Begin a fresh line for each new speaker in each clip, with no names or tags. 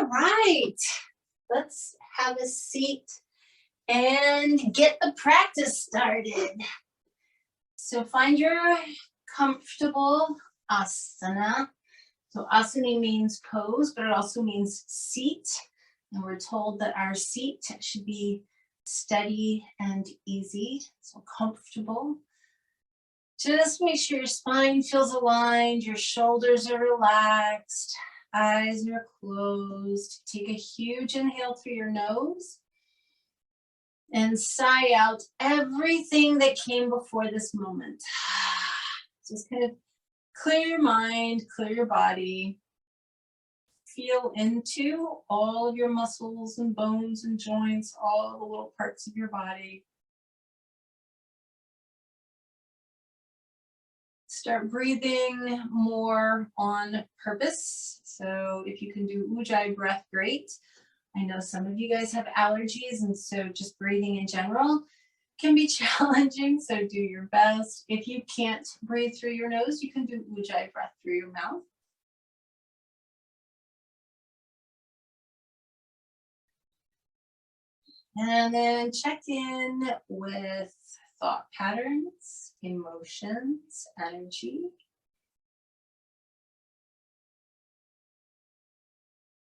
All right, let's have a seat and get the practice started. So find your comfortable asana. So asana means pose, but it also means seat. And we're told that our seat should be steady and easy, so comfortable. Just make sure your spine feels aligned, your shoulders are relaxed, eyes are closed. Take a huge inhale through your nose and sigh out everything that came before this moment. Just kind of clear your mind, clear your body. Feel into all of your muscles and bones and joints, all the little parts of your body. Start breathing more on purpose. So if you can do Ujjayi breath, great. I know some of you guys have allergies, and so just breathing in general can be challenging, so do your best. If you can't breathe through your nose, you can do Ujjayi breath through your mouth. And then check in with thought patterns, emotions, energy.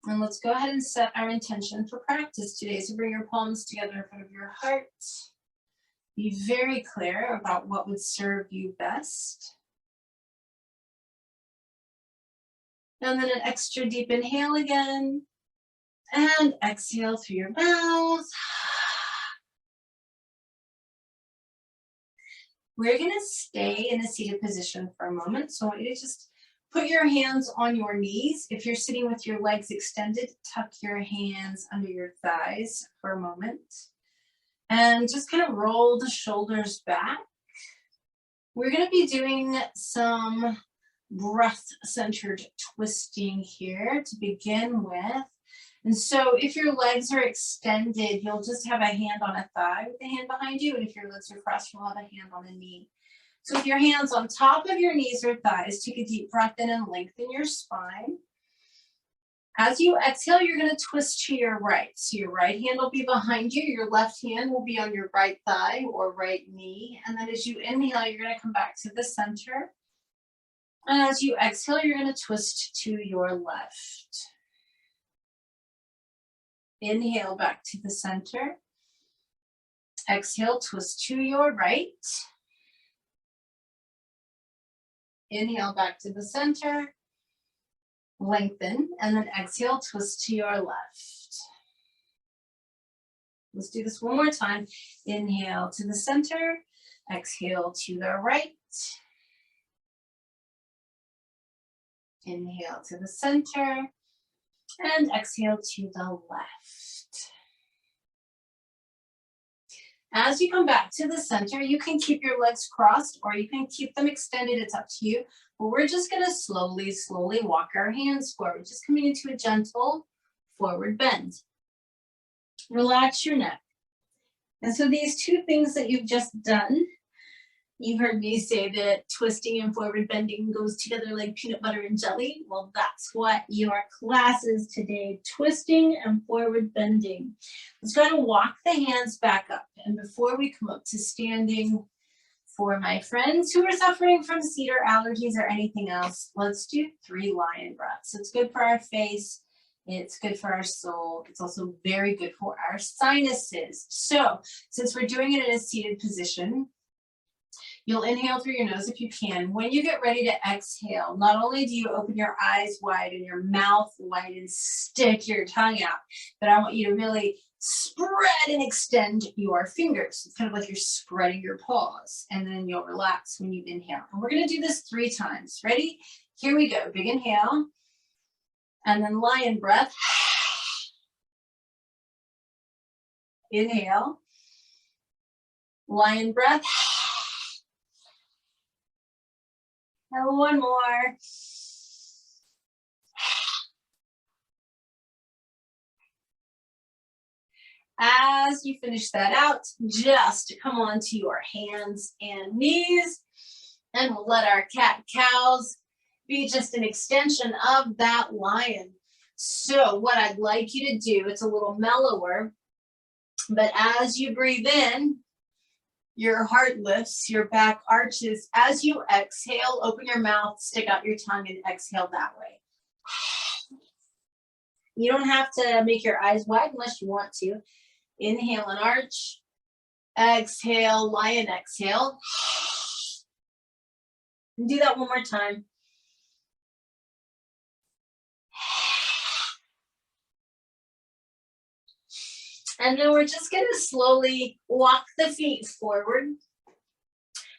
And let's go ahead and set our intention for practice today. So bring your palms together in front of your heart. Be very clear about what would serve you best. And then an extra deep inhale again. And exhale through your mouth. We're going to stay in a seated position for a moment. So I want you to just put your hands on your knees. If you're sitting with your legs extended, tuck your hands under your thighs for a moment. And just kind of roll the shoulders back. We're going to be doing some breath-centered twisting here to begin with. And so if your legs are extended, you'll just have a hand on a thigh with a hand behind you. And if your legs are crossed, you'll have a hand on a knee. So with your hands on top of your knees or thighs, take a deep breath in and lengthen your spine. As you exhale, you're going to twist to your right. So your right hand will be behind you. Your left hand will be on your right thigh or right knee. And then as you inhale, you're going to come back to the center. And as you exhale, you're going to twist to your left. Inhale back to the center. Exhale, twist to your right. Inhale back to the center. Lengthen, and then exhale, twist to your left. Let's do this one more time. Inhale to the center. Exhale to the right. Inhale to the center. And exhale to the left. As you come back to the center, you can keep your legs crossed or you can keep them extended. It's up to you. But we're just going to slowly walk our hands forward, just coming into a gentle forward bend. Relax your neck. And so these two things that you've just done, you've heard me say that twisting and forward bending goes together like peanut butter and jelly. Well, that's what your class is today, twisting and forward bending. Let's go ahead and walk the hands back up. And before we come up to standing, for my friends who are suffering from cedar allergies or anything else, let's do 3 lion breaths. It's good for our face. It's good for our soul. It's also very good for our sinuses. So since we're doing it in a seated position, you'll inhale through your nose if you can. When you get ready to exhale, not only do you open your eyes wide and your mouth wide and stick your tongue out, but I want you to really spread and extend your fingers. It's kind of like you're spreading your paws, and then you'll relax when you inhale. And we're going to do this 3 times. Ready? Here we go. Big inhale, and then lion breath. Inhale, lion breath. And one more. As you finish that out, just come onto your hands and knees, and we'll let our cat-cows be just an extension of that lion. So what I'd like you to do, it's a little mellower, but as you breathe in, your heart lifts, your back arches. As you exhale, open your mouth, stick out your tongue, and exhale that way. You don't have to make your eyes wide unless you want to. Inhale and arch. Exhale, lion exhale. And do that one more time. And then we're just gonna slowly walk the feet forward.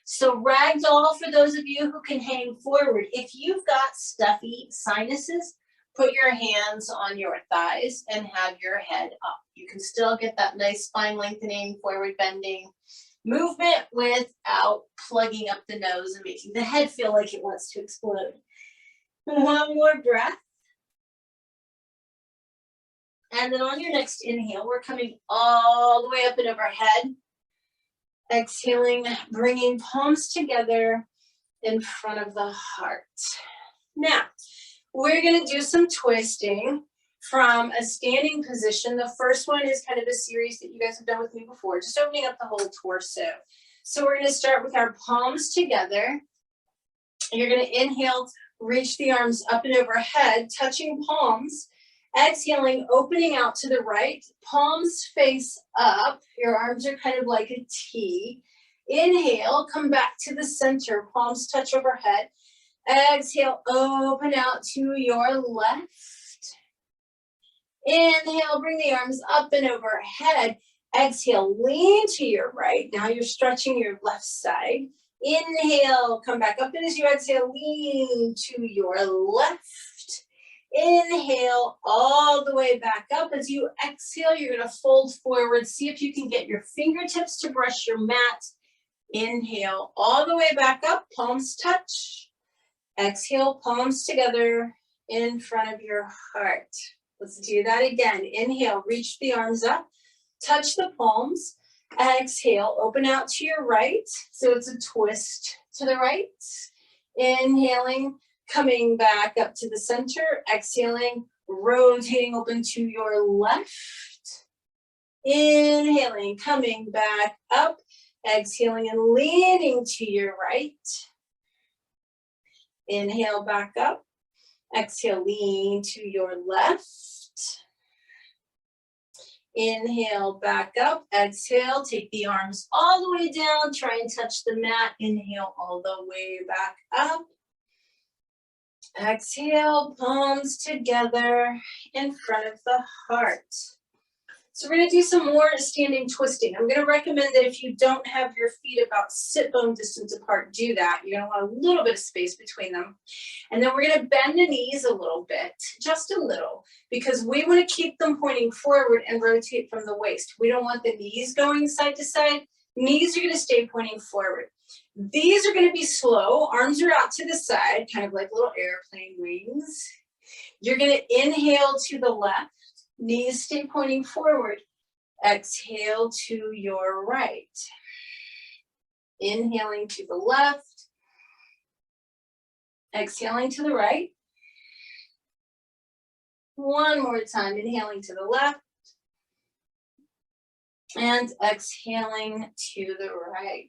So ragdoll for those of you who can hang forward. If you've got stuffy sinuses, put your hands on your thighs and have your head up. You can still get that nice spine lengthening, forward bending movement without plugging up the nose and making the head feel like it wants to explode. One more breath. And then on your next inhale, we're coming all the way up and overhead. Exhaling, bringing palms together in front of the heart. Now, we're going to do some twisting from a standing position. The first one is kind of a series that you guys have done with me before, just opening up the whole torso. So we're going to start with our palms together. You're going to inhale, reach the arms up and overhead, touching palms. Exhaling, opening out to the right, palms face up. Your arms are kind of like a T. Inhale, come back to the center, palms touch overhead. Exhale, open out to your left. Inhale, bring the arms up and overhead. Exhale, lean to your right. Now you're stretching your left side. Inhale, come back up, and as you exhale, lean to your left. Inhale all the way back up. As you exhale, you're going to fold forward. See if you can get your fingertips to brush your mat. Inhale all the way back up, palms touch. Exhale, palms together in front of your heart. Let's do that again. Inhale, reach the arms up, touch the palms. Exhale, open out to your right. So it's a twist to the right. Inhaling, coming back up to the center. Exhaling, rotating open to your left. Inhaling, coming back up. Exhaling and leaning to your right. Inhale back up. Exhale, lean to your left. Inhale back up. Exhale, take the arms all the way down. Try and touch the mat. Inhale all the way back up. Exhale, palms together in front of the heart. So we're going to do some more standing twisting. I'm going to recommend that if you don't have your feet about sit bone distance apart, do that. You're going to want a little bit of space between them. And then we're going to bend the knees a little bit, just a little, because we want to keep them pointing forward and rotate from the waist. We don't want the knees going side to side. Knees are going to stay pointing forward. These are going to be slow. Arms are out to the side, kind of like little airplane wings. You're going to inhale to the left. Knees stay pointing forward. Exhale to your right. Inhaling to the left. Exhaling to the right. One more time. Inhaling to the left. And exhaling to the right.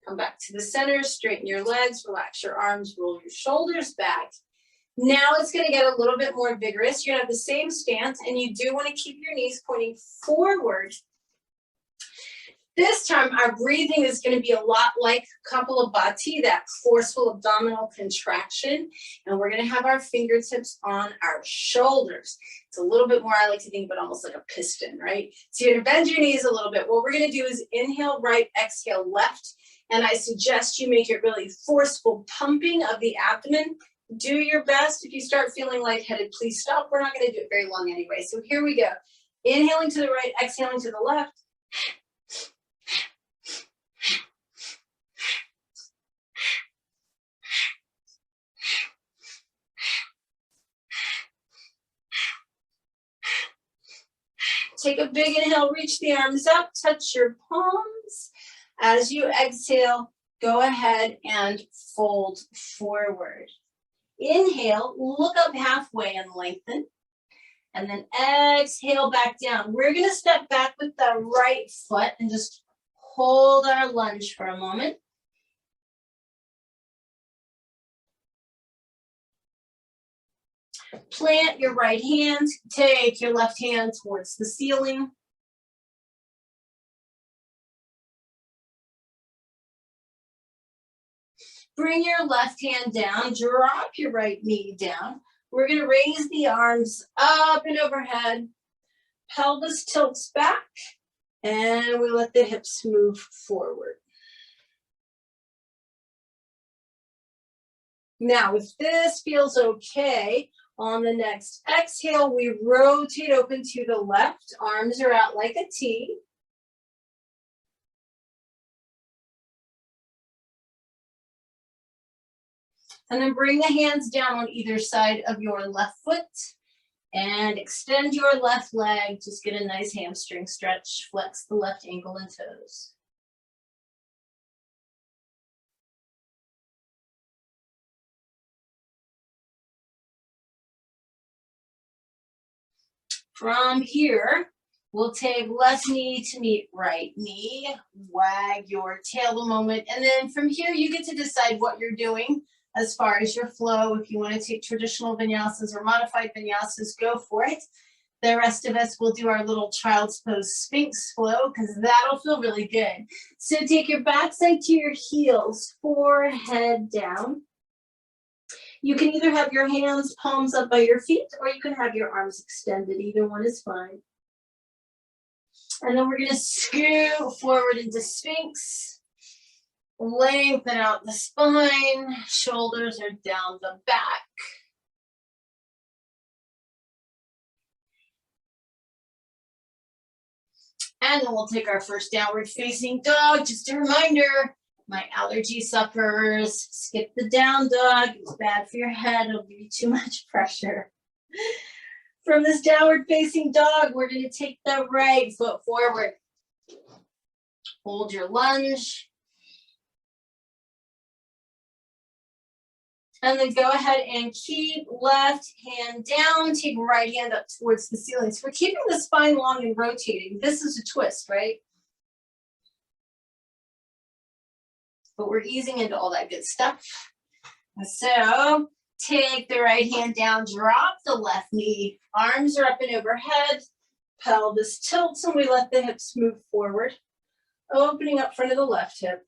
Come back to the center. Straighten your legs. Relax your arms. Roll your shoulders back. Now it's going to get a little bit more vigorous. You're going to have the same stance, and you do want to keep your knees pointing forward. This time, our breathing is going to be a lot like Kapalabhati, that forceful abdominal contraction, and we're going to have our fingertips on our shoulders. It's a little bit more, I like to think of it almost like a piston, right? So you're going to bend your knees a little bit. What we're going to do is inhale right, exhale left, and I suggest you make it really forceful pumping of the abdomen. Do your best. If you start feeling lightheaded, please stop. We're not going to do it very long anyway. So here we go. Inhaling to the right, exhaling to the left. Take a big inhale, reach the arms up, touch your palms. As you exhale, go ahead and fold forward. Inhale, look up halfway and lengthen. And then exhale back down. We're gonna step back with the right foot and just hold our lunge for a moment. Plant your right hand, take your left hand towards the ceiling. Bring your left hand down, drop your right knee down. We're gonna raise the arms up and overhead. Pelvis tilts back, and we let the hips move forward. Now, if this feels okay, on the next exhale, we rotate open to the left. Arms are out like a T. And then bring the hands down on either side of your left foot and extend your left leg. Just get a nice hamstring stretch. Flex the left ankle and toes. From here, we'll take left knee to meet right knee. Wag your tail a moment. And then from here, you get to decide what you're doing as far as your flow. If you want to take traditional vinyasas or modified vinyasas, go for it. The rest of us will do our little child's pose Sphinx flow because that'll feel really good. So take your backside to your heels, forehead down. You can either have your hands palms up by your feet or you can have your arms extended. Either one is fine. And then we're going to scoot forward into Sphinx. Lengthen out the spine. Shoulders are down the back. And then we'll take our first downward facing dog. Just a reminder, my allergy sufferers, skip the down dog. It's bad for your head. It'll give you too much pressure. From this downward facing dog, we're going to take the right foot forward. Hold your lunge. And then go ahead and keep left hand down, take right hand up towards the ceiling. So we're keeping the spine long and rotating. This is a twist, right? But we're easing into all that good stuff. So take the right hand down, drop the left knee. Arms are up and overhead. Pelvis tilts and we let the hips move forward. Opening up front of the left hip.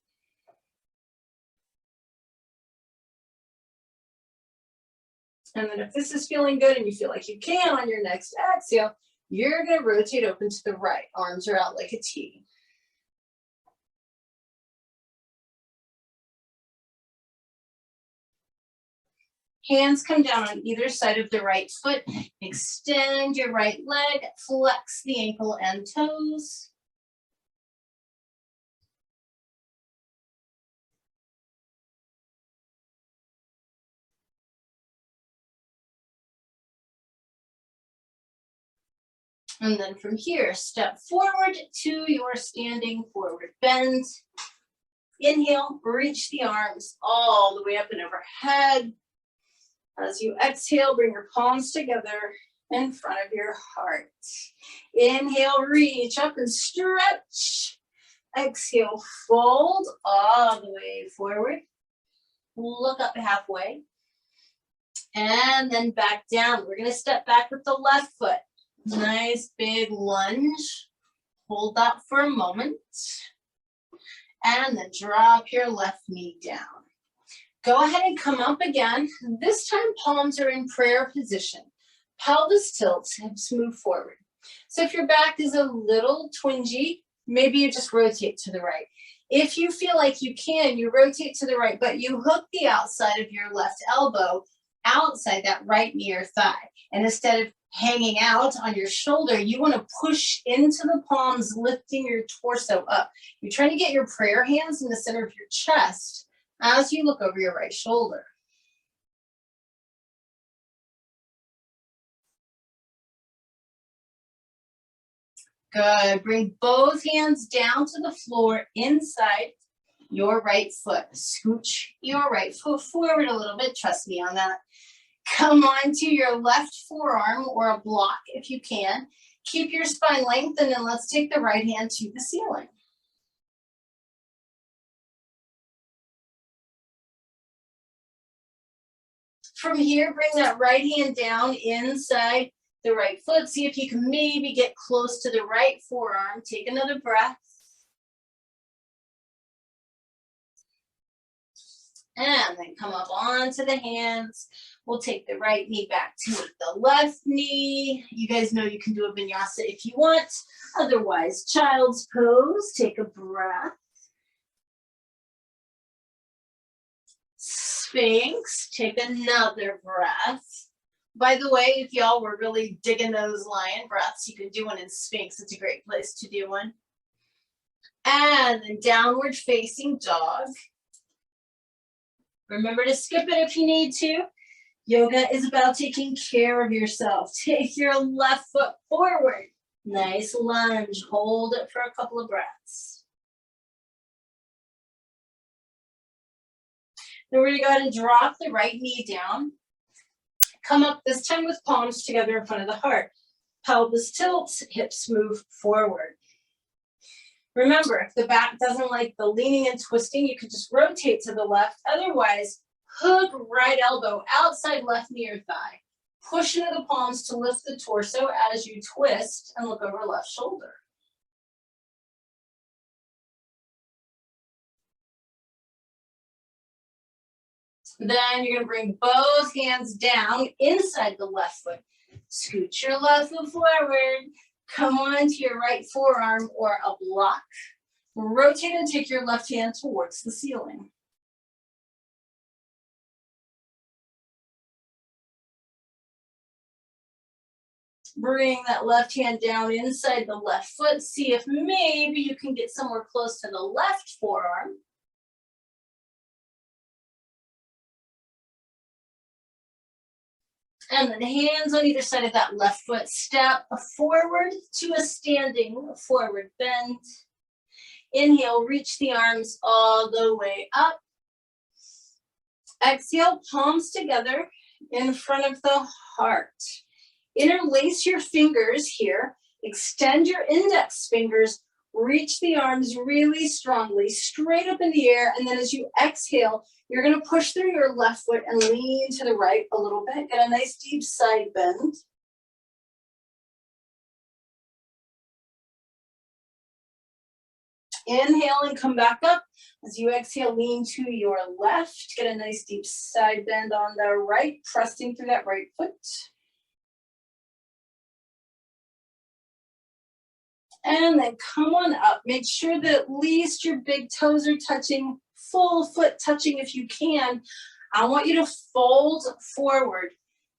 And then if this is feeling good and you feel like you can on your next exhale, you're going to rotate open to the right. Arms are out like a T. Hands come down on either side of the right foot. Extend your right leg, flex the ankle and toes. And then from here, step forward to your standing forward bend. Inhale, reach the arms all the way up and overhead. As you exhale, bring your palms together in front of your heart. Inhale, reach up and stretch. Exhale, fold all the way forward. Look up halfway. And then back down. We're going to step back with the left foot. Nice big lunge. Hold that for a moment. And then drop your left knee down. Go ahead and come up again. This time palms are in prayer position. Pelvis tilts, hips move forward. So if your back is a little twingy, maybe you just rotate to the right. If you feel like you can, you rotate to the right, but you hook the outside of your left elbow outside that right knee or thigh. And instead of hanging out on your shoulder, you want to push into the palms, lifting your torso up. You're trying to get your prayer hands in the center of your chest as you look over your right shoulder. Good. Bring both hands down to the floor inside. your right foot. Scooch your right foot forward a little bit. Trust me on that. Come on to your left forearm or a block if you can. Keep your spine lengthened and let's take the right hand to the ceiling. From here, bring that right hand down inside the right foot. See if you can maybe get close to the right forearm. Take another breath. And then come up onto the hands. We'll take the right knee back to the left knee. You guys know you can do a vinyasa if you want. Otherwise, child's pose. Take a breath. Sphinx. Take another breath. By the way, if y'all were really digging those lion breaths, you can do one in Sphinx. It's a great place to do one. And then downward facing dog. Remember to skip it if you need to. Yoga is about taking care of yourself. Take your left foot forward. Nice lunge. Hold it for a couple of breaths. Then we're going to go ahead and drop the right knee down. Come up this time with palms together in front of the heart. Pelvis tilts, hips move forward. Remember, if the back doesn't like the leaning and twisting, you can just rotate to the left. Otherwise, hook right elbow outside left knee or thigh. Push into the palms to lift the torso as you twist and look over left shoulder. Then you're going to bring both hands down inside the left foot. Scoot your left foot forward. Come on to your right forearm or a block. Rotate and take your left hand towards the ceiling. Bring that left hand down inside the left foot. See if maybe you can get somewhere close to the left forearm. And then hands on either side of that left foot. Step forward to a standing forward bend. Inhale, reach the arms all the way up. Exhale, palms together in front of the heart. Interlace your fingers here. Extend your index fingers. Reach the arms really strongly, straight up in the air. And then as you exhale, you're going to push through your left foot and lean to the right a little bit. Get a nice deep side bend. Inhale and come back up. As you exhale, lean to your left. Get a nice deep side bend on the right, pressing through that right foot. And then come on up. Make sure that at least your big toes are touching, full foot touching if you can. I want you to fold forward,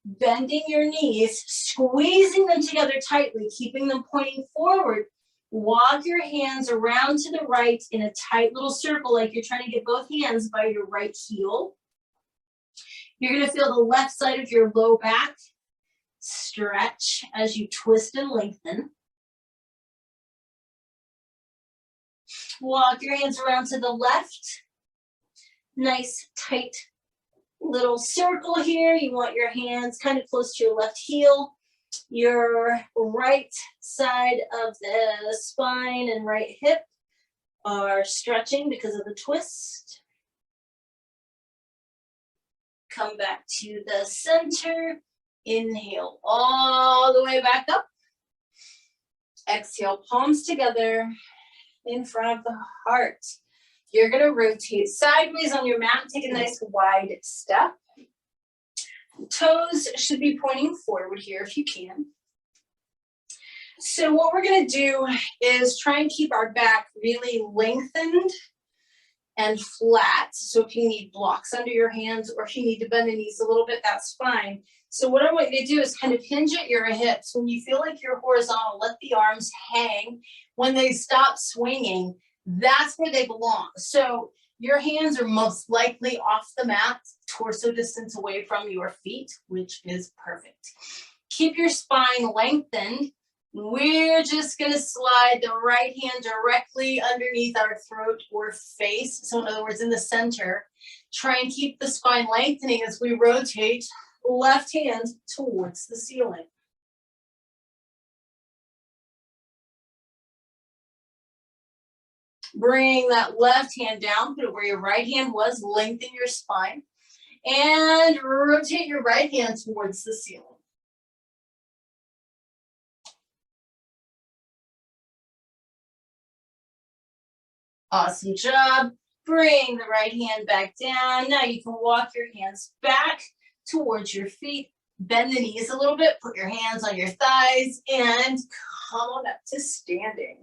bending your knees, squeezing them together tightly, keeping them pointing forward. Walk your hands around to the right in a tight little circle like you're trying to get both hands by your right heel. You're going to feel the left side of your low back stretch as you twist and lengthen. Walk your hands around to the left. Nice, tight little circle here. You want your hands kind of close to your left heel. Your right side of the spine and right hip are stretching because of the twist. Come back to the center. Inhale all the way back up. Exhale, palms together in front of the heart. You're going to rotate sideways on your mat. Take a nice wide step. Toes should be pointing forward here if you can. So what we're going to do is try and keep our back really lengthened and flat. So if you need blocks under your hands or if you need to bend the knees a little bit, that's fine. So what I want you to do is kind of hinge at your hips. When you feel like you're horizontal, let the arms hang. When they stop swinging, that's where they belong. So your hands are most likely off the mat, torso distance away from your feet, which is perfect. Keep your spine lengthened. We're just gonna slide the right hand directly underneath our throat or face. So in other words, in the center. Try and keep the spine lengthening as we rotate left hand towards the ceiling. Bring that left hand down, put it where your right hand was, lengthen your spine, and rotate your right hand towards the ceiling. Awesome job. Bring the right hand back down. Now you can walk your hands back towards your feet. Bend the knees a little bit. Put your hands on your thighs and come on up to standing.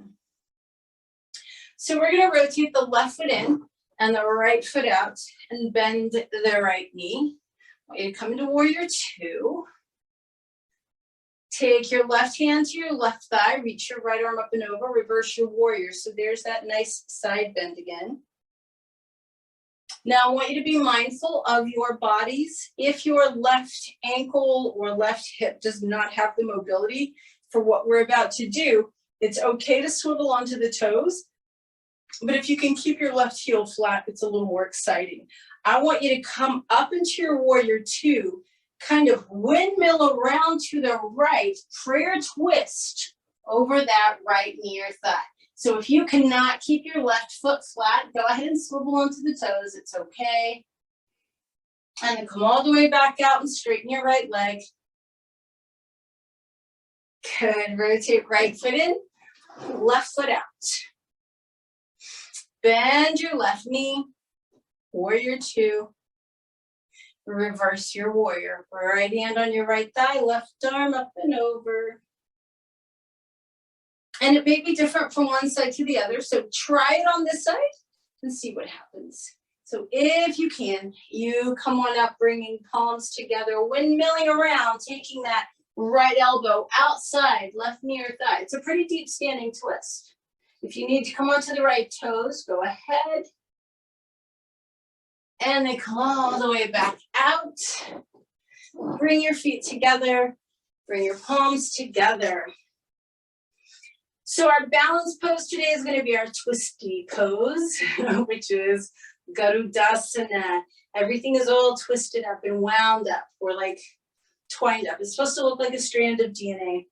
So we're going to rotate the left foot in and the right foot out and bend the right knee. I want you to come into warrior two. Take your left hand to your left thigh, reach your right arm up and over, reverse your warrior. So there's that nice side bend again. Now I want you to be mindful of your bodies. If your left ankle or left hip does not have the mobility for what we're about to do, it's okay to swivel onto the toes. But if you can keep your left heel flat, it's a little more exciting. I want you to come up into your warrior two, kind of windmill around to the right, prayer twist over that right knee or thigh. So if you cannot keep your left foot flat, go ahead and swivel onto the toes, it's okay. And then come all the way back out and straighten your right leg. Good, rotate right foot in, left foot out. Bend your left knee, warrior two. Reverse your warrior. Right hand on your right thigh, left arm up and over. And it may be different from one side to the other, so try it on this side and see what happens. So if you can, you come on up, bringing palms together, windmilling around, taking that right elbow outside, left knee or thigh. It's a pretty deep standing twist. If you need to come onto the right toes, go ahead. And then come all the way back out. Bring your feet together. Bring your palms together. So our balance pose today is going to be our twisty pose, which is Garudasana. Everything is all twisted up and wound up, or like twined up. It's supposed to look like a strand of DNA.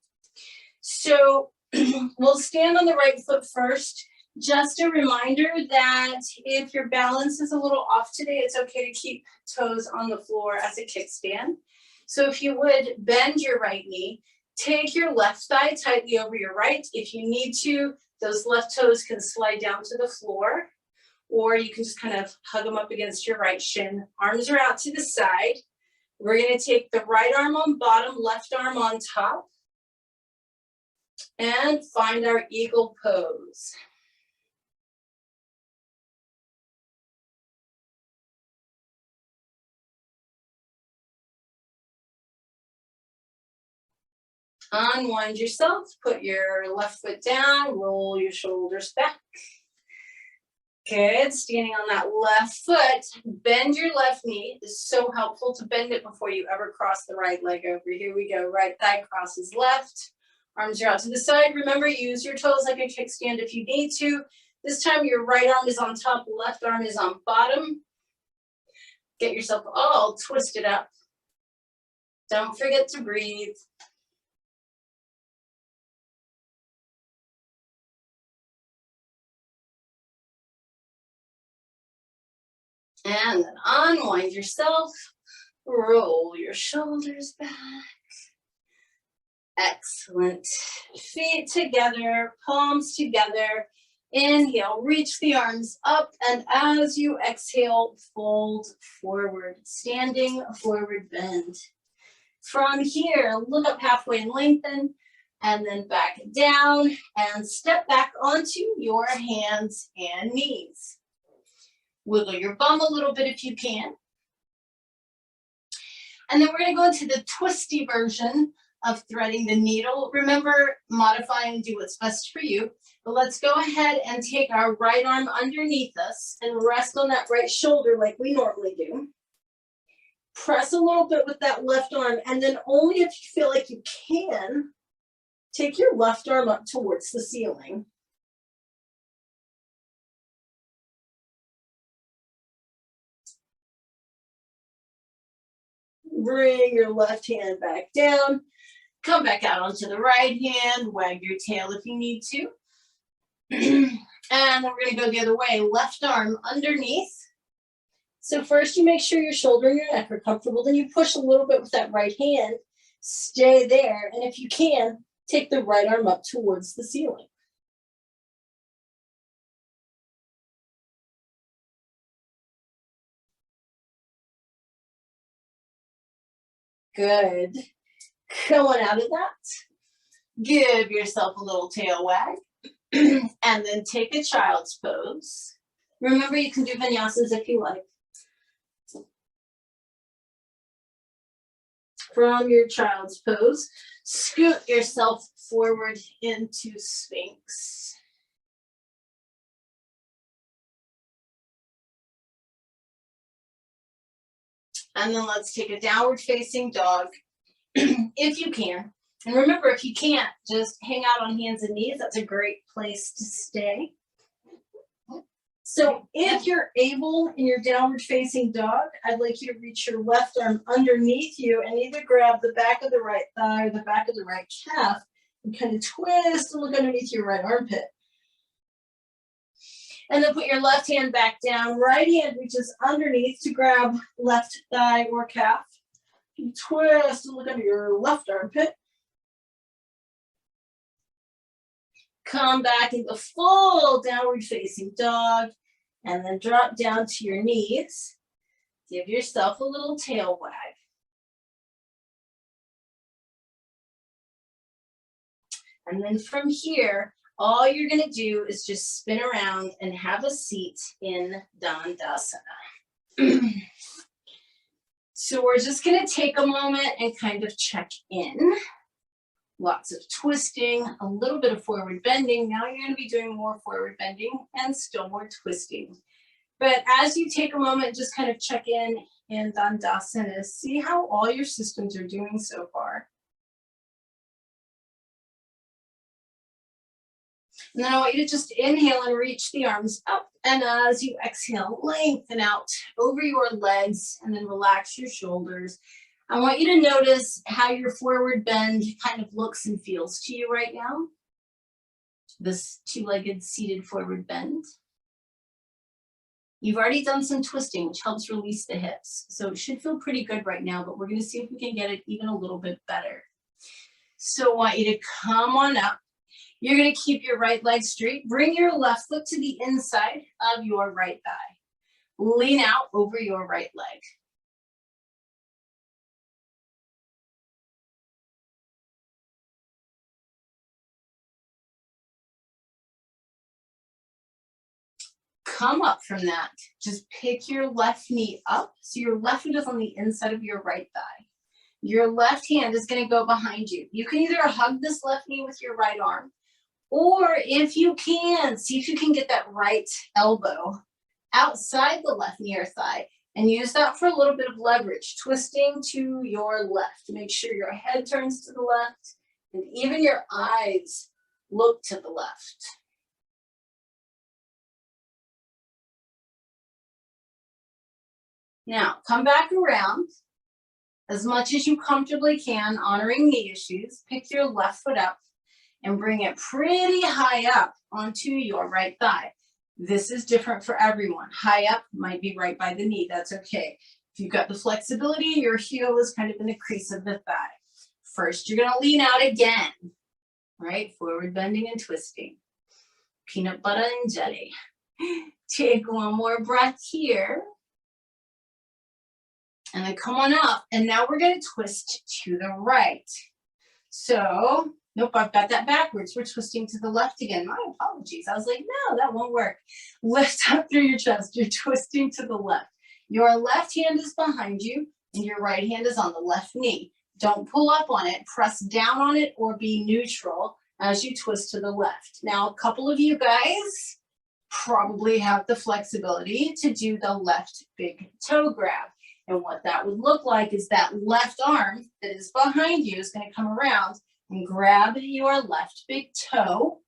So we'll stand on the right foot first. Just a reminder that if your balance is a little off today, it's okay to keep toes on the floor as a kickstand. So if you would bend your right knee, take your left thigh tightly over your right. If you need to, those left toes can slide down to the floor, or you can just kind of hug them up against your right shin. Arms are out to the side. We're going to take the right arm on bottom, left arm on top, and find our eagle pose. Unwind yourself, put your left foot down, roll your shoulders back. Good, standing on that left foot, bend your left knee. It's so helpful to bend it before you ever cross the right leg over. Here we go, right thigh crosses left, arms are out to the side. Remember, use your toes like a kickstand if you need to. This time your right arm is on top, left arm is on bottom. Get yourself all twisted up. Don't forget to breathe. And then unwind yourself, roll your shoulders back. Excellent. Feet together, palms together. Inhale, reach the arms up, and as you exhale, fold forward, standing forward bend. From here, look up halfway and lengthen, and then back down, and step back onto your hands and knees. Wiggle your bum a little bit if you can. And then we're going to go into the twisty version of threading the needle. Remember, modify and do what's best for you. But let's go ahead and take our right arm underneath us and rest on that right shoulder like we normally do. Press a little bit with that left arm, and then only if you feel like you can,
take your left arm up towards the ceiling. Bring your left hand back down. Come back out onto the right hand. Wag your tail if you need to. And then we're going to go the other way. Left arm underneath. So first you make sure your shoulder and your neck are comfortable. Then you push a little bit with that right hand. Stay there. And if you can, take the right arm up towards the ceiling. Good. Coming out of that, give yourself a little tail wag. And then take a child's pose. Remember, you can do vinyasas if you like. From your child's pose, scoot yourself forward into Sphinx. And then let's take a downward facing dog, if you can. And remember, if you can't, just hang out on hands and knees. That's a great place to stay. So if you're able in your downward facing dog, I'd like you to reach your left arm underneath you and either grab the back of the right thigh or the back of the right calf and kind of twist and look underneath your right armpit. And then put your left hand back down. Right hand reaches underneath to grab left thigh or calf. You twist and look under your left armpit. Come back into full downward facing dog and then drop down to your knees. Give yourself a little tail wag. And then from here, all you're going to do is just spin around and have a seat in Dandasana. So we're just going to take a moment and kind of check in. Lots of twisting, a little bit of forward bending. Now you're going to be doing more forward bending and still more twisting. But as you take a moment, just kind of check in Dandasana, see how all your systems are doing so far. And then I want you to just inhale and reach the arms up. And as you exhale, lengthen out over your legs and then relax your shoulders. I want you to notice how your forward bend kind of looks and feels to you right now. This two-legged seated forward bend. You've already done some twisting, which helps release the hips. So it should feel pretty good right now, but we're going to see if we can get it even a little bit better. So I want you to come on up. You're going to keep your right leg straight. Bring your left foot to the inside of your right thigh. Lean out over your right leg. Come up from that. Just pick your left knee up. So your left foot is on the inside of your right thigh. Your left hand is going to go behind you. You can either hug this left knee with your right arm, or if you can, see if you can get that right elbow outside the left knee or thigh and use that for a little bit of leverage, twisting to your left. Make sure your head turns to the left and even your eyes look to the left. Now, come back around as much as you comfortably can, honoring knee issues. Pick your left foot up and bring it pretty high up onto your right thigh. This is different for everyone. High up might be right by the knee. That's okay. If you've got the flexibility, your heel is kind of in the crease of the thigh. First, you're going to lean out again, right? Forward bending and twisting. Peanut butter and jelly. Take one more breath here. And then come on up. And now we're going to twist to the right. So, nope, I've got that backwards. We're twisting to the left again. My apologies. I was like, no, that won't work. Lift up through your chest. You're twisting to the left. Your left hand is behind you and your right hand is on the left knee. Don't pull up on it. Press down on it or be neutral as you twist to the left. Now, a couple of you guys probably have the flexibility to do the left big toe grab. And what that would look like is that left arm that is behind you is going to come around and grab your left big toe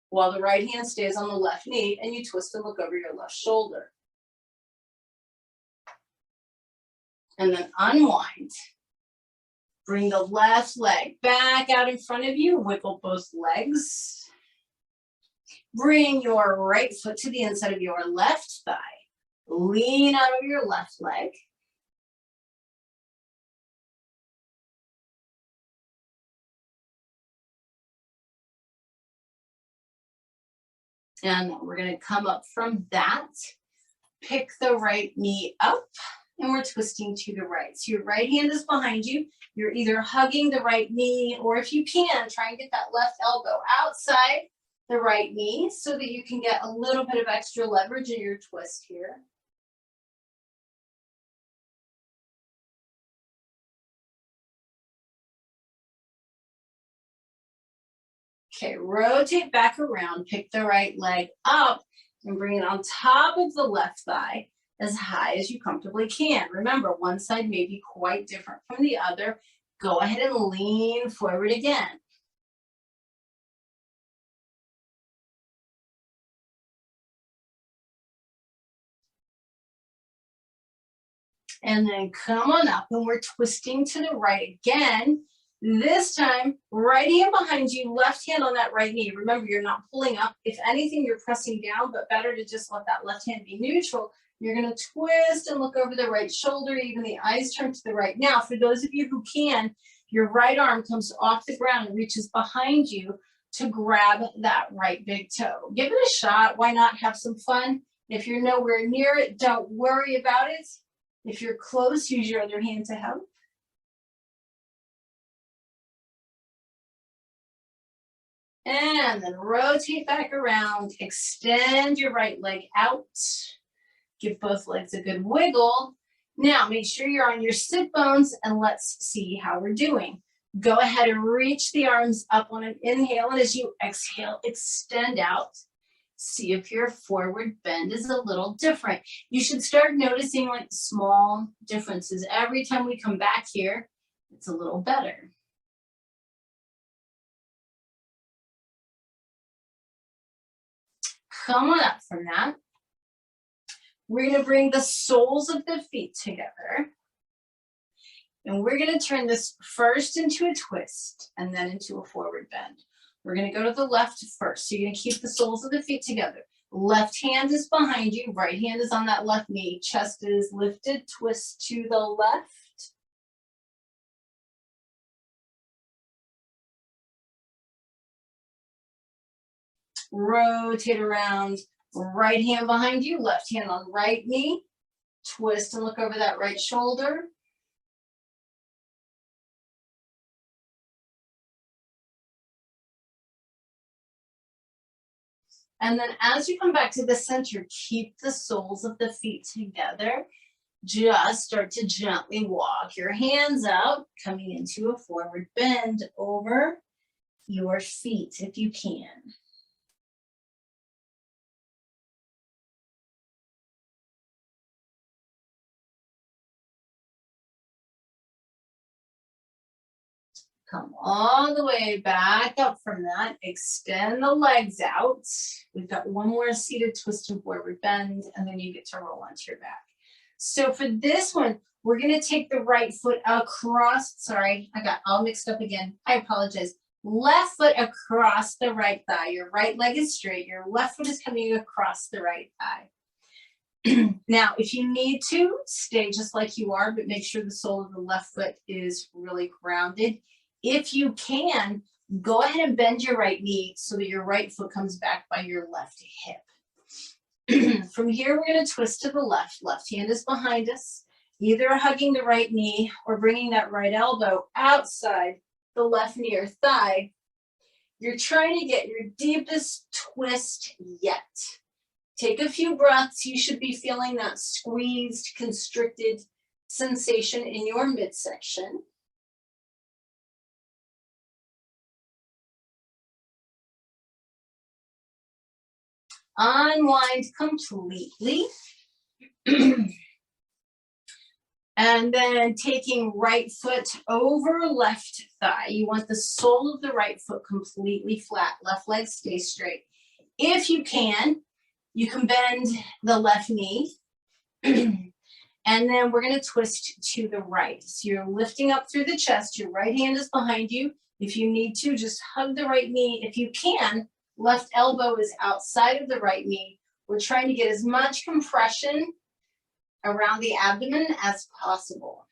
while the right hand stays on the left knee, and you twist and look over your left shoulder. And then unwind. Bring the left leg back out in front of you, wiggle both legs. Bring your right foot to the inside of your left thigh. Lean out of your left leg. And we're going to come up from that. Pick the right knee up, and we're twisting to the right. So your right hand is behind you. You're either hugging the right knee, or if you can, try and get that left elbow outside the right knee so that you can get a little bit of extra leverage in your twist here. Okay, rotate back around, pick the right leg up, and bring it on top of the left thigh as high as you comfortably can. Remember, one side may be quite different from the other. Go ahead and lean forward again. And then come on up, and we're twisting to the right again. This time, right hand behind you, left hand on that right knee. Remember, you're not pulling up. If anything, you're pressing down, but better to just let that left hand be neutral. You're going to twist and look over the right shoulder, even the eyes turn to the right. Now, for those of you who can, your right arm comes off the ground and reaches behind you to grab that right big toe. Give it a shot. Why not have some fun? If you're nowhere near it, don't worry about it. If you're close, use your other hand to help. And then rotate back around, extend your right leg out. Give both legs a good wiggle. Now make sure you're on your sit bones, and let's see how we're doing. Go ahead and reach the arms up on an inhale, and as you exhale, extend out. See if your forward bend is a little different. You should start noticing like small differences. Every time we come back here, it's a little better. Come on up from that. We're going to bring the soles of the feet together. And we're going to turn this first into a twist and then into a forward bend. We're going to go to the left first. So you're going to keep the soles of the feet together. Left hand is behind you. Right hand is on that left knee. Chest is lifted. Twist to the left. Rotate around. Right hand behind you. Left hand on right knee. Twist and look over that right shoulder. And then as you come back to the center, keep the soles of the feet together. Just start to gently walk your hands out, coming into a forward bend over your feet if you can. Come all the way back up from that. Extend the legs out. We've got one more seated twist and forward bend, and then you get to roll onto your back. So for this one, we're going to take the right foot across. Sorry, I got all mixed up again. I apologize. Left foot across the right thigh. Your right leg is straight. Your left foot is coming across the right thigh. Now, if you need to, stay just like you are, but make sure the sole of the left foot is really grounded. If you can, go ahead and bend your right knee so that your right foot comes back by your left hip. From here, we're going to twist to the left. Left hand is behind us, either hugging the right knee or bringing that right elbow outside the left knee or thigh. You're trying to get your deepest twist yet. Take a few breaths. You should be feeling that squeezed, constricted sensation in your midsection. Unwind completely. And then taking right foot over left thigh. You want the sole of the right foot completely flat. Left leg stay straight. If you can bend the left knee. And then we're going to twist to the right. So you're lifting up through the chest. Your right hand is behind you. If you need to, just hug the right knee. If you can, left elbow is outside of the right knee. We're trying to get as much compression around the abdomen as possible.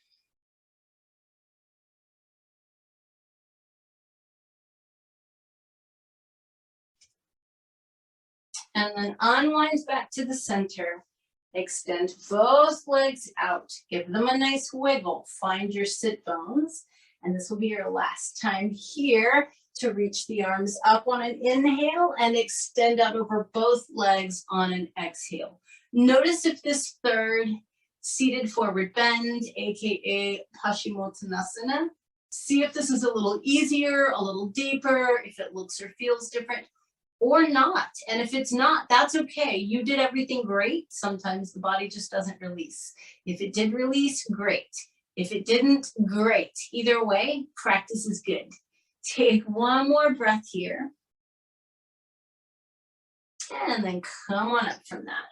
And then unwind back to the center. Extend both legs out. Give them a nice wiggle. Find your sit bones. And this will be your last time here to reach the arms up on an inhale and extend out over both legs on an exhale. Notice if this third seated forward bend, aka Paschimottanasana, see if this is a little easier, a little deeper, if it looks or feels different or not. And if it's not, that's okay. You did everything great. Sometimes the body just doesn't release. If it did release, great. If it didn't, great. Either way, practice is good. Take one more breath here. And then come on up from that.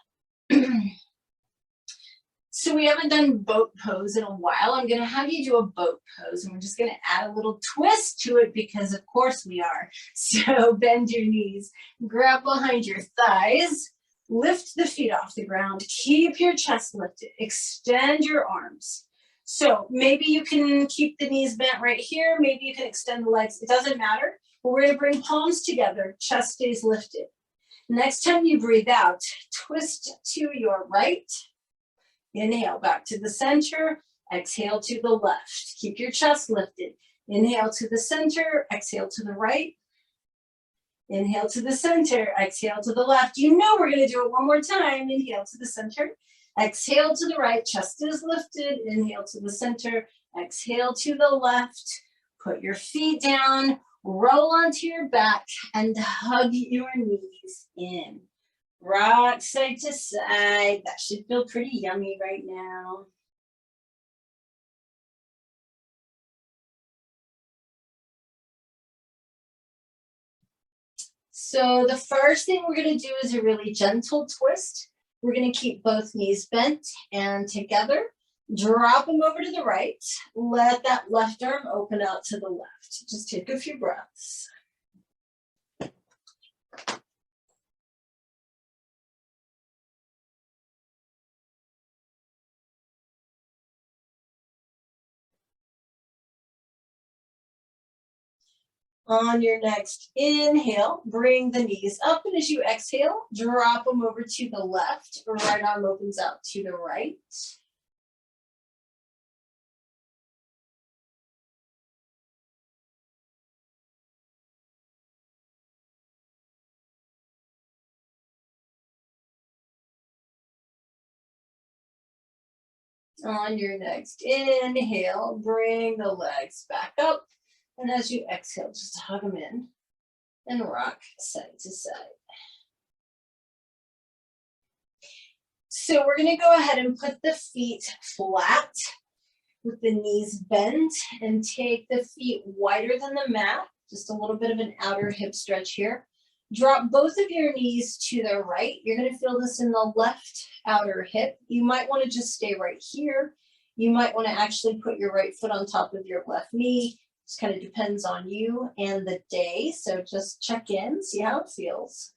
So we haven't done boat pose in a while. I'm going to have you do a boat pose, and we're just going to add a little twist to it because of course we are. So bend your knees, grab behind your thighs, lift the feet off the ground, keep your chest lifted, extend your arms. So maybe you can keep the knees bent right here. Maybe you can extend the legs. It doesn't matter. But we're going to bring palms together. Chest stays lifted. Next time you breathe out, twist to your right. Inhale back to the center, exhale to the left. Keep your chest lifted. Inhale to the center, exhale to the right. Inhale to the center, exhale to the left. You know we're going to do it one more time. Inhale to the center, exhale to the right, chest is lifted. Inhale to the center, exhale to the left. Put your feet down, roll onto your back, and hug your knees in. Rock side to side. That should feel pretty yummy right now. So the first thing we're going to do is a really gentle twist. We're going to keep both knees bent and together. Drop them over to the right. Let that left arm open out to the left. Just take a few breaths. On your next inhale, bring the knees up, and as you exhale, drop them over to the left. Right arm opens out to the right. On your next inhale, bring the legs back up. And as you exhale, just hug them in and rock side to side. So we're going to go ahead and put the feet flat with the knees bent and take the feet wider than the mat. Just a little bit of an outer hip stretch here. Drop both of your knees to the right. You're going to feel this in the left outer hip. You might want to just stay right here. You might want to actually put your right foot on top of your left knee. Just kind of depends on you and the day. So just check in, see how it feels.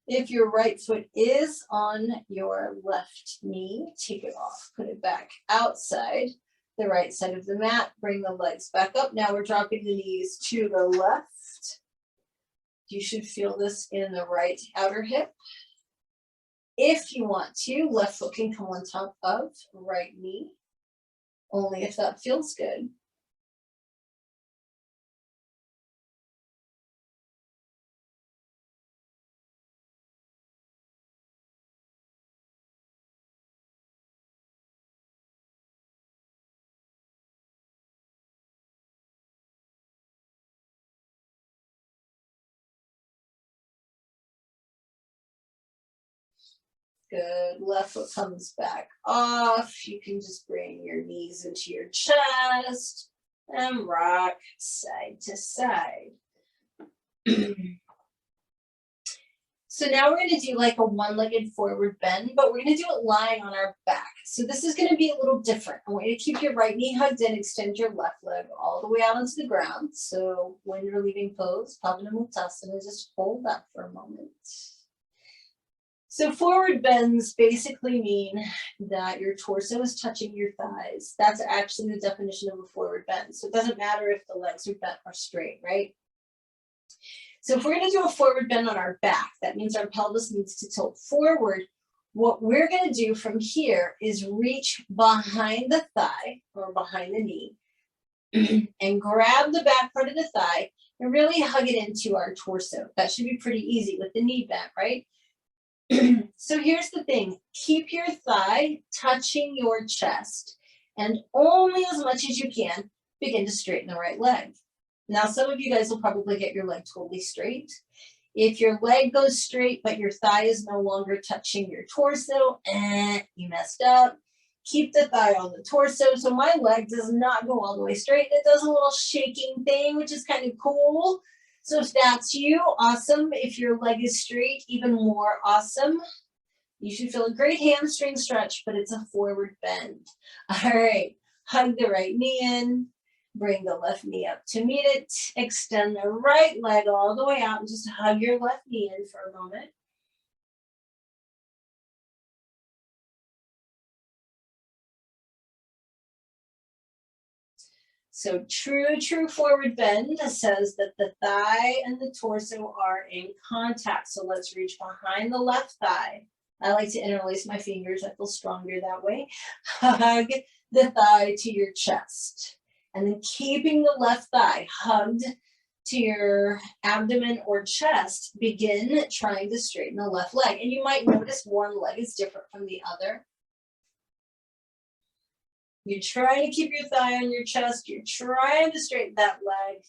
If your right foot is on your left knee, take it off, put it back outside the right side of the mat, bring the legs back up. Now we're dropping the knees to the left. You should feel this in the right outer hip. If you want to, left foot can come on top of right knee, only if that feels good. Good. Left foot comes back off. You can just bring your knees into your chest and rock side to side. So now we're going to do like a one-legged forward bend, but we're going to do it lying on our back. So this is going to be a little different. I want you to keep your right knee hugged in, extend your left leg all the way out onto the ground. So when you're leaving pose, Pavanamuttasana, just hold that for a moment. So forward bends basically mean that your torso is touching your thighs. That's actually the definition of a forward bend. So it doesn't matter if the legs are bent or straight, right? So if we're going to do a forward bend on our back, that means our pelvis needs to tilt forward. What we're going to do from here is reach behind the thigh or behind the knee and grab the back part of the thigh and really hug it into our torso. That should be pretty easy with the knee bent, right? So here's the thing. Keep your thigh touching your chest and only as much as you can begin to straighten the right leg. Now, some of you guys will probably get your leg totally straight. If your leg goes straight, but your thigh is no longer touching your torso, you messed up. Keep the thigh on the torso. So my leg does not go all the way straight. It does a little shaking thing, which is kind of cool. So if that's you, awesome. If your leg is straight, even more awesome. You should feel a great hamstring stretch, but it's a forward bend. All right, hug the right knee in. Bring the left knee up to meet it. Extend the right leg all the way out and just hug your left knee in for a moment. So true forward bend says that the thigh and the torso are in contact. So let's reach behind the left thigh. I like to interlace my fingers. I feel stronger that way. Hug the thigh to your chest. And then keeping the left thigh hugged to your abdomen or chest, begin trying to straighten the left leg. And you might notice one leg is different from the other. You're trying to keep your thigh on your chest. You're trying to straighten that leg.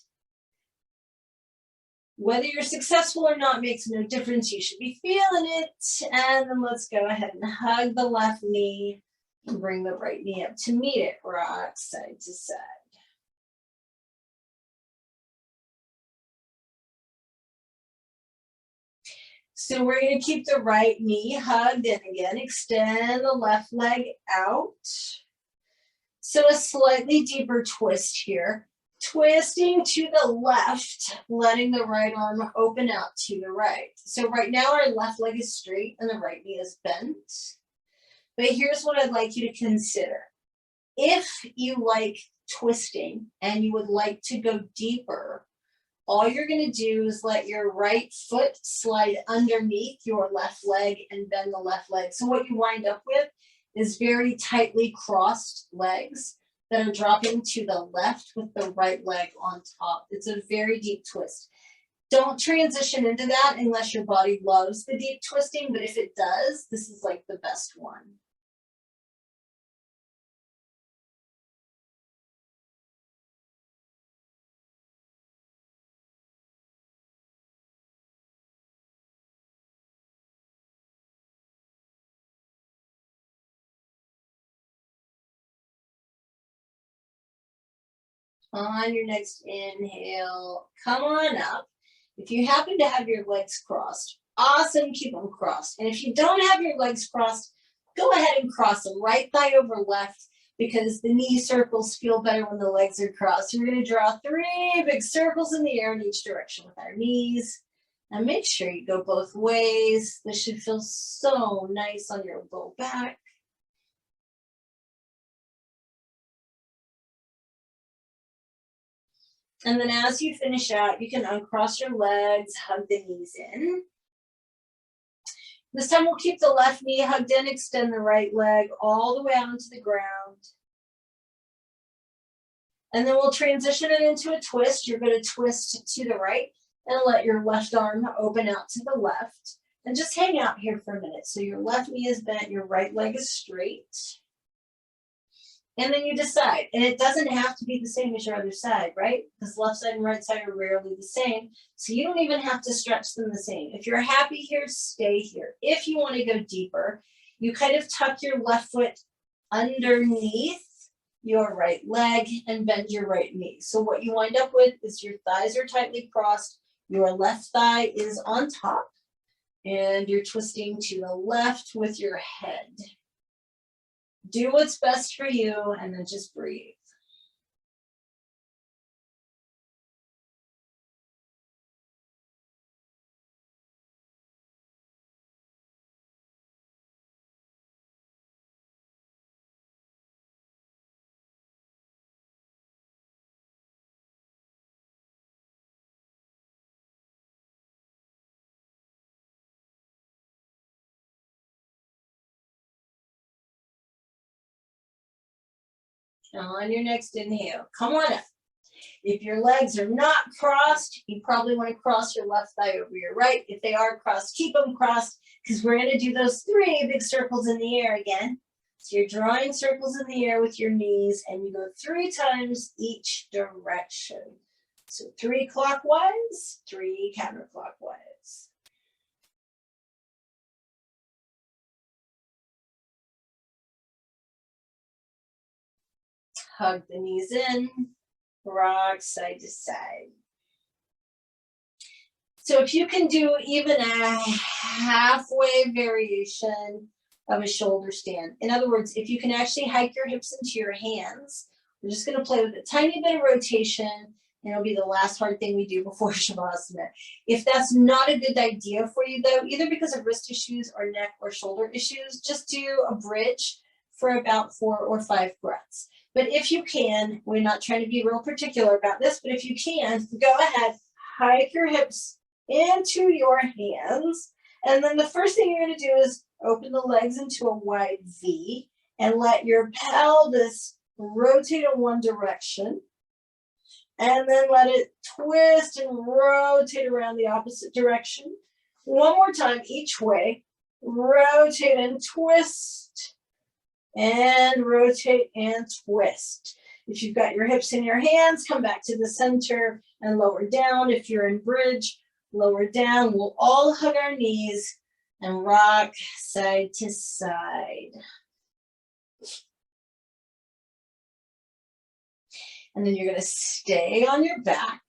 Whether you're successful or not makes no difference. You should be feeling it. And then let's go ahead and hug the left knee and bring the right knee up to meet it. Rock side to side. So we're going to keep the right knee hugged and again, extend the left leg out. So a slightly deeper twist here. Twisting to the left, letting the right arm open out to the right. So right now our left leg is straight and the right knee is bent. But here's what I'd like you to consider. If you like twisting and you would like to go deeper, all you're going to do is let your right foot slide underneath your left leg and bend the left leg. So what you wind up with is very tightly crossed legs that are dropping to the left with the right leg on top. It's a very deep twist. Don't transition into that unless your body loves the deep twisting, but if it does, this is like the best one. On your next inhale, come on up. If you happen to have your legs crossed, awesome, keep them crossed. And if you don't have your legs crossed, go ahead and cross them, right thigh over left, because the knee circles feel better when the legs are crossed. We're going to draw 3 big circles in the air in each direction with our knees. And make sure you go both ways. This should feel so nice on your low back. And then as you finish out, you can uncross your legs, hug the knees in. This time we'll keep the left knee hugged in, extend the right leg all the way out into the ground. And then we'll transition it into a twist. You're going to twist to the right and let your left arm open out to the left. And just hang out here for a minute. So your left knee is bent, your right leg is straight.
And then you decide, and it doesn't have to be the same as your other side, right? Because left side and right side are rarely the same. So you don't even have to stretch them the same. If you're happy here, stay here. If you want to go deeper, you kind of tuck your left foot underneath your right leg and bend your right knee. So what you wind up with is your thighs are tightly crossed, your left thigh is on top, and you're twisting to the left with your head. Do what's best for you and then just breathe. Now on your next inhale, come on up. If your legs are not crossed, you probably want to cross your left thigh over your right. If they are crossed, keep them crossed because we're going to do those 3 big circles in the air again. So you're drawing circles in the air with your knees and you go 3 times each direction. So 3 clockwise, 3 counterclockwise. Hug the knees in, rock side to side. So if you can do even a halfway variation of a shoulder stand, in other words, if you can actually hike your hips into your hands, we're just going to play with a tiny bit of rotation, and it'll be the last hard thing we do before Shavasana. If that's not a good idea for you though, either because of wrist issues or neck or shoulder issues, just do a bridge for about 4 or 5 breaths. But if you can, we're not trying to be real particular about this, but if you can, go ahead, hike your hips into your hands. And then the first thing you're going to do is open the legs into a wide V and let your pelvis rotate in one direction. And then let it twist and rotate around the opposite direction. One more time each way. Rotate and twist. And rotate and twist. If you've got your hips in your hands, come back to the center and lower down. If you're in bridge, lower down. We'll all hug our knees and rock side to side. And then you're going to stay on your back.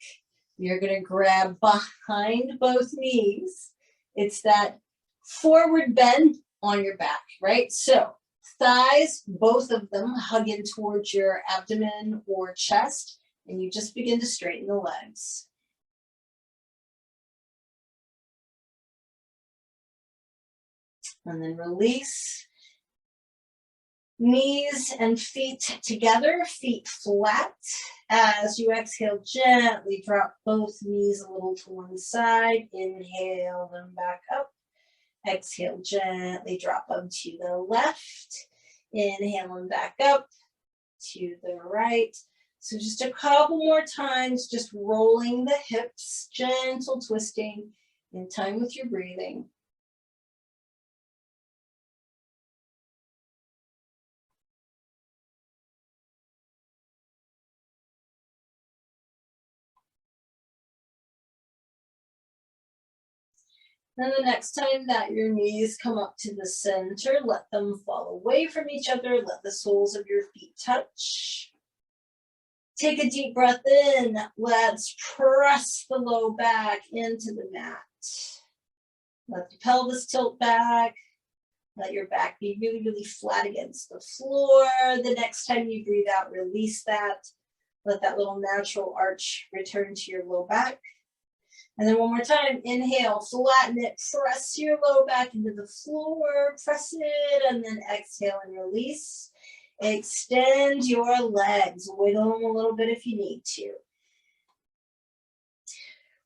You're going to grab behind both knees. It's that forward bend on your back, right? So thighs, both of them, hug in towards your abdomen or chest, and you just begin to straighten the legs. And then release. Knees and feet together, feet flat. As you exhale, gently drop both knees a little to one side. Inhale them back up. Exhale, gently drop them to the left. Inhale them back up to the right. So just a couple more times, just rolling the hips, gentle twisting in time with your breathing. Then the next time that your knees come up to the center, let them fall away from each other. Let the soles of your feet touch. Take a deep breath in. Let's press the low back into the mat. Let the pelvis tilt back. Let your back be really, really flat against the floor. The next time you breathe out, release that. Let that little natural arch return to your low back. And then one more time, inhale, flatten it, press your low back into the floor, press it, and then exhale and release. Extend your legs, wiggle them a little bit if you need to.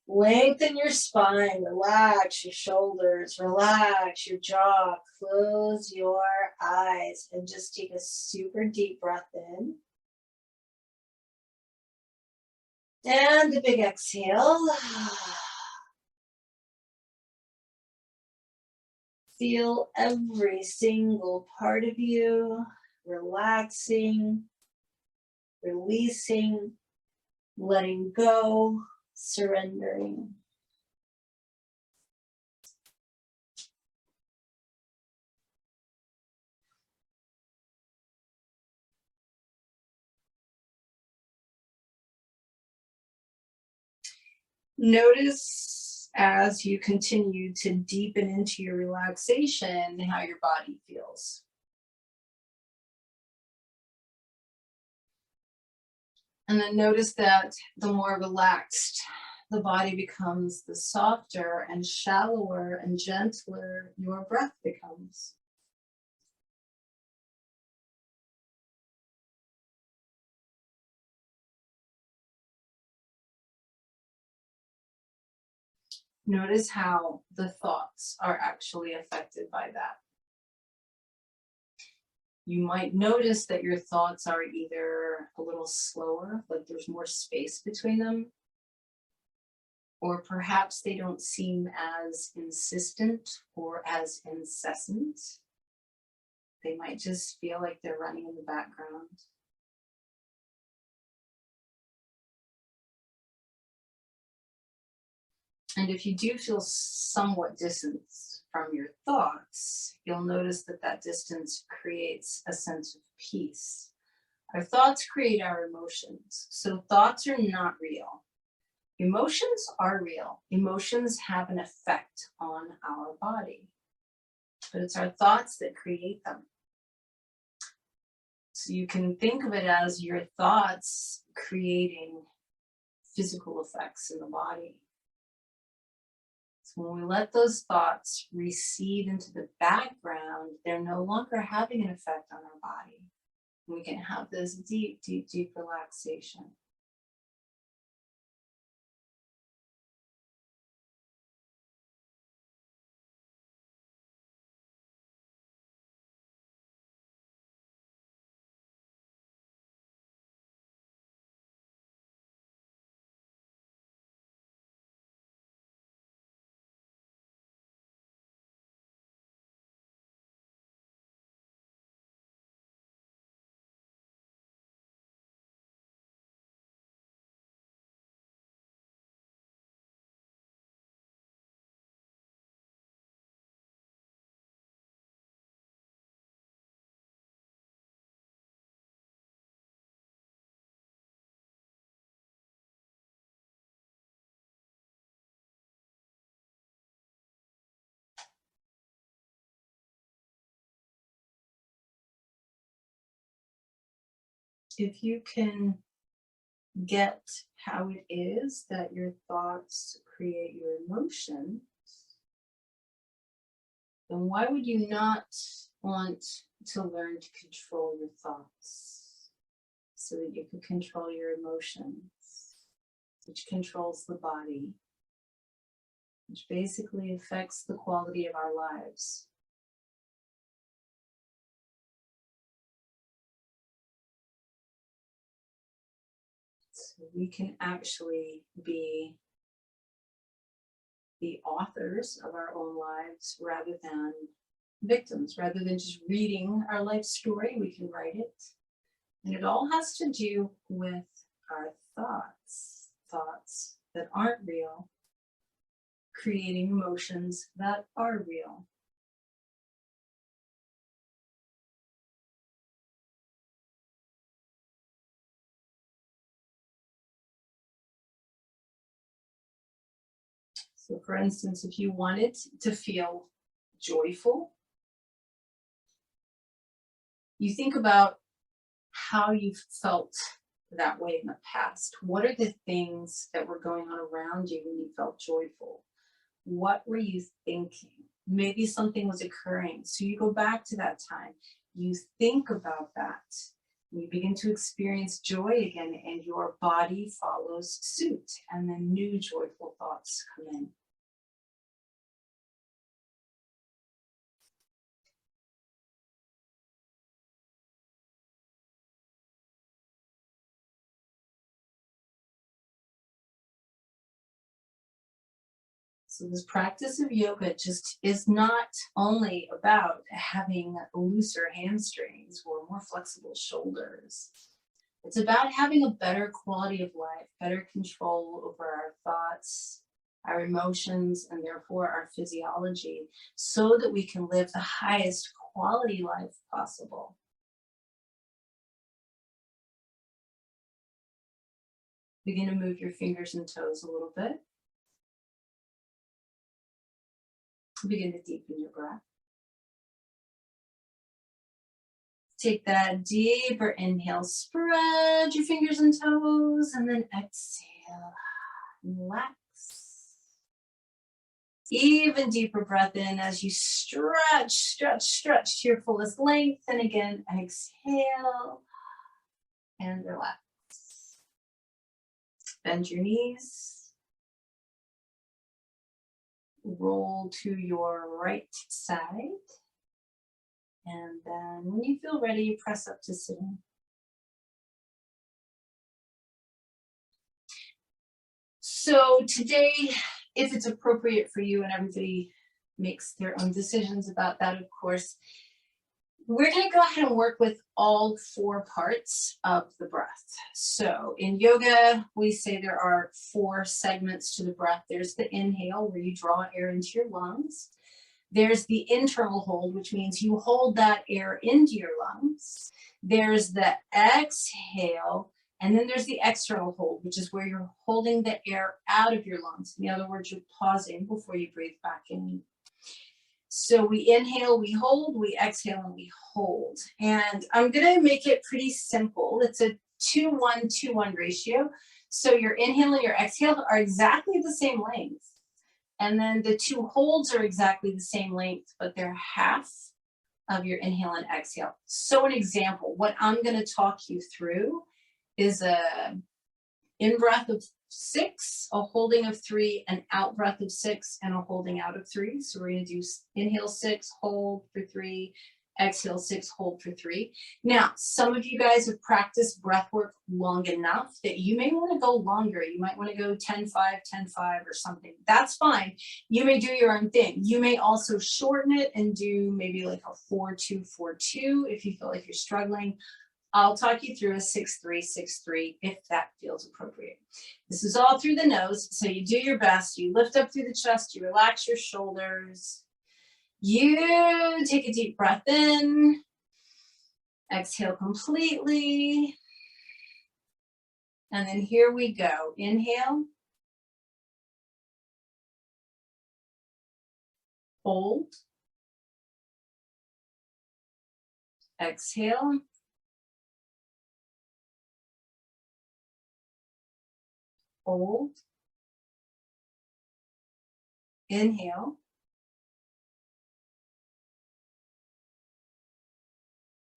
Lengthen your spine, relax your shoulders, relax your jaw, close your eyes, and just take a super deep breath in. And a big exhale. Feel every single part of you relaxing releasing, letting go, surrendering. Notice as you continue to deepen into your relaxation how your body feels. And then notice that the more relaxed the body becomes, the softer and shallower and gentler your breath becomes. Notice how the thoughts are actually affected by that. You might notice that your thoughts are either a little slower, like there's more space between them, or perhaps they don't seem as insistent or as incessant. They might just feel like they're running in the background. And if you do feel somewhat distanced from your thoughts, you'll notice that that distance creates a sense of peace. Our thoughts create our emotions. So thoughts are not real. Emotions are real. Emotions have an effect on our body, but it's our thoughts that create them. So you can think of it as your thoughts creating physical effects in the body. So when we let those thoughts recede into the background, they're no longer having an effect on our body. We can have this deep, deep, deep relaxation. If you can get how it is that your thoughts create your emotions, then why would you not want to learn to control your thoughts so that you can control your emotions, which controls the body, which basically affects the quality of our lives? So we can actually be the authors of our own lives rather than victims. Rather than just reading our life story, we can write it. And it all has to do with our thoughts, thoughts that aren't real, creating emotions that are real. So for instance, if you wanted to feel joyful, you think about how you felt that way in the past. What are the things that were going on around you when you felt joyful? What were you thinking? Maybe something was occurring. So you go back to that time. You think about that. You begin to experience joy again, and your body follows suit, and then new joyful thoughts come in. So this practice of yoga just is not only about having looser hamstrings or more flexible shoulders. It's about having a better quality of life, better control over our thoughts, our emotions, and therefore our physiology, so that we can live the highest quality life possible. Begin to move your fingers and toes a little bit. Begin to deepen your breath. Take that deeper inhale, spread your fingers and toes, and then exhale, relax. Even deeper breath in as you stretch to your fullest length, and again, exhale and relax. Bend your knees. Roll to your right side. And then when you feel ready, press up to sitting. So today, if it's appropriate for you, and everybody makes their own decisions about that, of course, we're going to go ahead and work with all 4 parts of the breath. So in yoga, we say there are 4 segments to the breath. There's the inhale, where you draw air into your lungs. There's the internal hold, which means you hold that air into your lungs. There's the exhale, and then there's the external hold, which is where you're holding the air out of your lungs. In other words, you're pausing before you breathe back in. So we inhale, we hold, we exhale, and we hold. And I'm going to make it pretty simple. It's a 2-1-2-1 ratio. So your inhale and your exhale are exactly the same length. And then the 2 holds are exactly the same length, but they're half of your inhale and exhale. So an example, what I'm going to talk you through is a in-breath of 6, a holding of 3, an out-breath of 6, and a holding out of 3. So we're going to do inhale 6, hold for 3, exhale 6, hold for 3. Now, some of you guys have practiced breath work long enough that you may want to go longer. You might want to go 10-5, 10-5 or something. That's fine. You may do your own thing. You may also shorten it and do maybe like a 4-2-4-2 if you feel like you're struggling. I'll talk you through a 6-3-6-3 if that feels appropriate. This is all through the nose, so you do your best. You lift up through the chest, you relax your shoulders. You take a deep breath in, exhale completely. And then here we go. Inhale. Hold. Exhale. Hold. Inhale.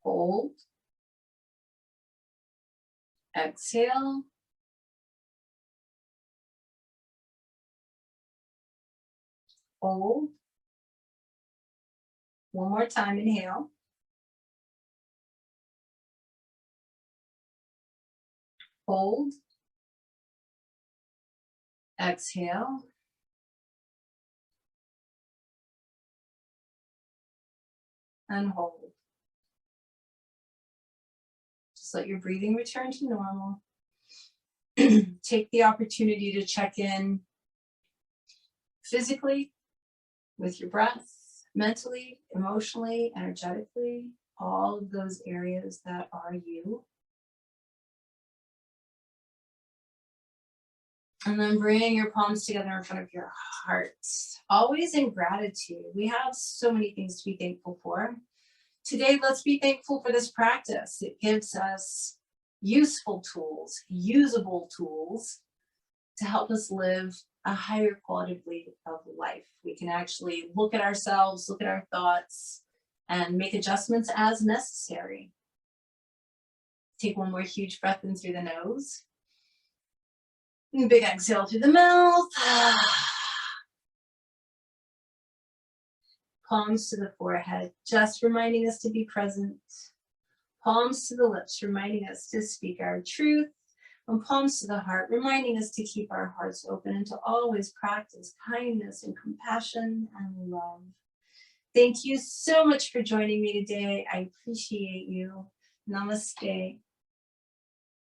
Hold. Exhale. Hold. One more time, inhale. Hold. Exhale. And hold. Just let your breathing return to normal. Take the opportunity to check in physically with your breath, mentally, emotionally, energetically, all of those areas that are you. And then bring your palms together in front of your heart, always in gratitude. We have so many things to be thankful for. Today, let's be thankful for this practice. It gives us useful tools, usable tools to help us live a higher quality of life. We can actually look at ourselves, look at our thoughts, and make adjustments as necessary. Take one more huge breath in through the nose. Big exhale through the mouth. Palms to the forehead, just reminding us to be present. Palms to the lips, reminding us to speak our truth. And palms to the heart, reminding us to keep our hearts open and to always practice kindness and compassion and love. Thank you so much for joining me today. I appreciate you. Namaste.